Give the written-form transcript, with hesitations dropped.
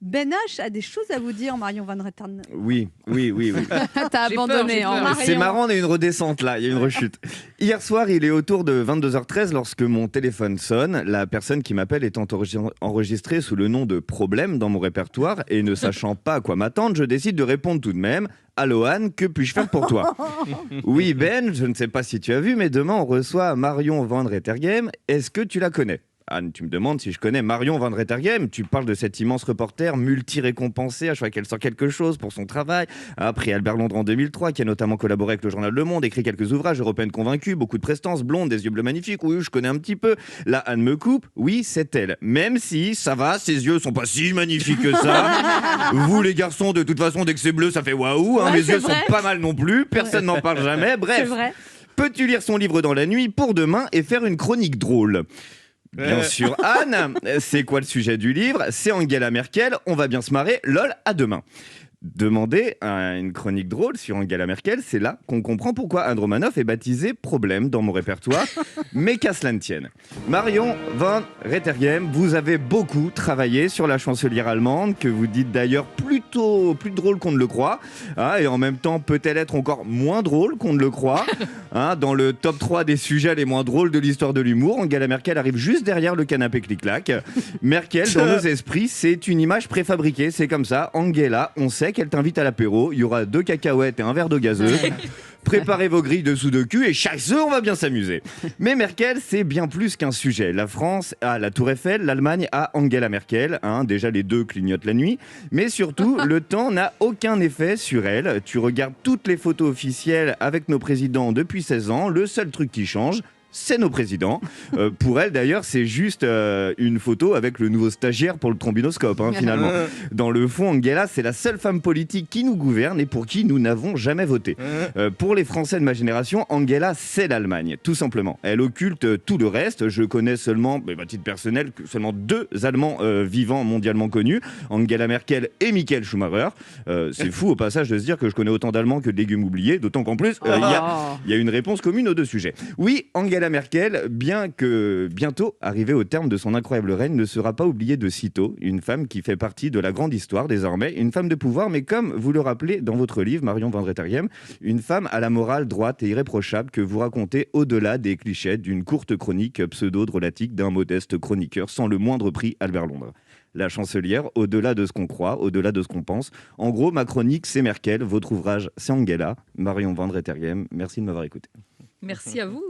Ben H a des choses à vous dire, Marion Van Retern. Oui. T'as abandonné, peur. Marion. C'est marrant, on a une redescente là, il y a une rechute. Hier soir, il est autour de 22h13 lorsque mon téléphone sonne. La personne qui m'appelle étant enregistrée sous le nom de Problème dans mon répertoire et ne sachant pas à quoi m'attendre, je décide de répondre tout de même. Allô Anne, que puis-je faire pour toi? Oui Ben, je ne sais pas si tu as vu, mais demain on reçoit Marion Van Rettergem. Est-ce que tu la connais? Anne, tu me demandes si je connais Marion Van Rettergem. Tu parles de cette immense reporter multi-récompensée à chaque fois qu'elle sort quelque chose pour son travail. Après Albert Londres en 2003, qui a notamment collaboré avec le journal Le Monde, écrit quelques ouvrages, européenne convaincue, beaucoup de prestance, blonde, des yeux bleus magnifiques. Oui, je connais un petit peu. Là, Anne me coupe. Oui, c'est elle. Même si, ça va, ses yeux sont pas si magnifiques que ça. Vous, les garçons, de toute façon, dès que c'est bleu, ça fait waouh. Mes yeux sont pas mal non plus. Personne n'en parle jamais. Bref. Peux-tu lire son livre dans la nuit pour demain et faire une chronique drôle? Bien sûr, Anne. C'est quoi le sujet du livre? C'est Angela Merkel. On va bien se marrer. Lol, à demain. Demander une chronique drôle sur Angela Merkel, c'est là qu'on comprend pourquoi Anne Romanoff est baptisé Problème dans mon répertoire. Mais qu'à cela ne tienne. Marion Van Rettergem, vous avez beaucoup travaillé sur la chancelière allemande, que vous dites d'ailleurs plutôt plus drôle qu'on ne le croit. Et en même temps, peut-elle être encore moins drôle qu'on ne le croit. Dans le top 3 des sujets les moins drôles de l'histoire de l'humour, Angela Merkel arrive juste derrière le canapé clic-clac. Merkel, dans nos esprits, c'est une image préfabriquée. C'est comme ça. Angela, on sait qu'elle t'invite à l'apéro, il y aura 2 cacahuètes et un verre d'eau gazeuse. Préparez vos grilles de sudoku et chaque œuf, on va bien s'amuser. Mais Merkel, c'est bien plus qu'un sujet. La France a la Tour Eiffel, l'Allemagne a Angela Merkel. Déjà, les deux clignotent la nuit. Mais surtout, le temps n'a aucun effet sur elle. Tu regardes toutes les photos officielles avec nos présidents depuis 16 ans. Le seul truc qui change, c'est nos présidents. Pour elle, d'ailleurs, c'est juste une photo avec le nouveau stagiaire pour le trombinoscope, finalement. Dans le fond, Angela, c'est la seule femme politique qui nous gouverne et pour qui nous n'avons jamais voté. Pour les Français de ma génération, Angela, c'est l'Allemagne, tout simplement. Elle occulte tout le reste. Je connais seulement, à titre personnel, seulement 2 Allemands vivants mondialement connus, Angela Merkel et Michael Schumacher. C'est fou, au passage, de se dire que je connais autant d'Allemands que de légumes oubliés, d'autant qu'en plus, il y a une réponse commune aux 2 sujets. Oui, Angela Merkel, bien que bientôt arrivée au terme de son incroyable règne, ne sera pas oubliée de sitôt. Une femme qui fait partie de la grande histoire désormais, une femme de pouvoir, mais comme vous le rappelez dans votre livre, Marion Van Rettergem, une femme à la morale droite et irréprochable que vous racontez au-delà des clichés d'une courte chronique pseudo-drôlatique d'un modeste chroniqueur sans le moindre prix, Albert Londres. La chancelière, au-delà de ce qu'on croit, au-delà de ce qu'on pense. En gros, ma chronique, c'est Merkel, votre ouvrage, c'est Angela. Marion Van Rettergem, merci de m'avoir écouté. Merci à vous.